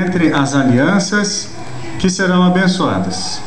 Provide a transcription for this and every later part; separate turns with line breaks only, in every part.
entre as alianças que serão abençoadas.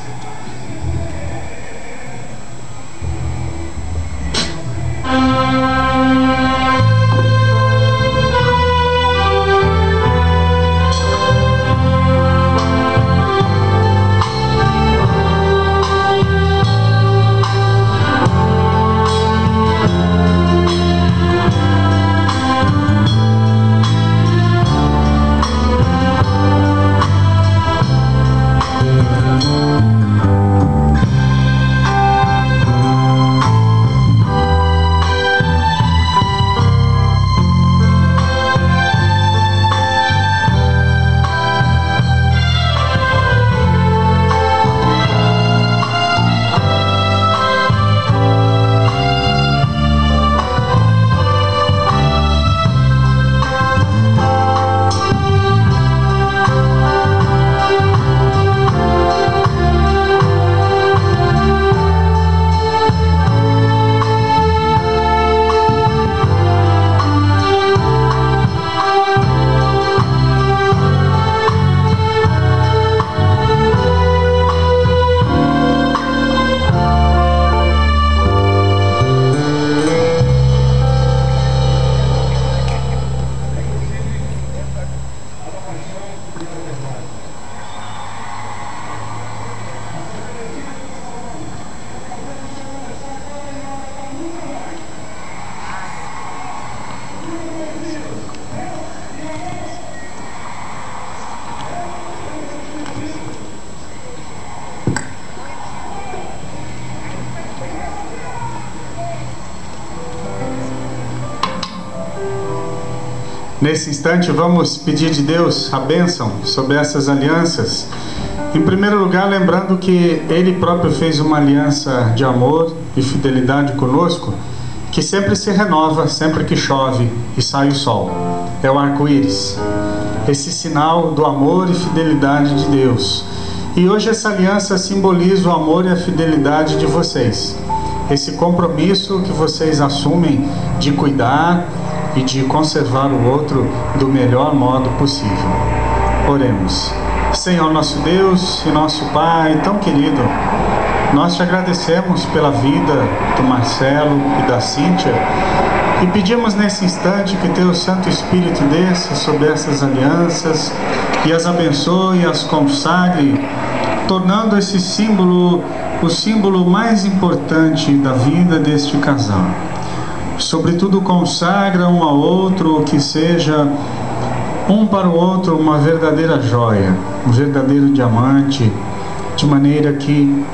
Nesse instante, vamos pedir de Deus a bênção sobre essas alianças. Em primeiro lugar, lembrando que Ele próprio fez uma aliança de amor e fidelidade conosco, que sempre se renova, sempre que chove e sai o sol. É o arco-íris, esse sinal do amor e fidelidade de Deus. E hoje essa aliança simboliza o amor e a fidelidade de vocês. Esse compromisso que vocês assumem de cuidar e de conservar o outro do melhor modo possível. Oremos. Senhor nosso Deus e nosso Pai tão querido, nós te agradecemos pela vida do Marcelo e da Cíntia e pedimos nesse instante que teu Santo Espírito desça sobre essas alianças e as abençoe e as consagre, tornando esse símbolo o símbolo mais importante da vida deste casal. Sobretudo consagra um ao outro, que seja um para o outro uma verdadeira joia, um verdadeiro diamante, de maneira que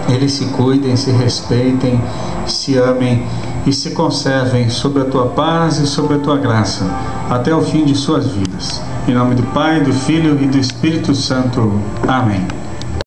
eles se cuidem, se respeitem, se amem e se conservem sob a tua paz e sob a tua graça, até o fim de suas vidas. Em nome do Pai, do Filho e do Espírito Santo. Amém.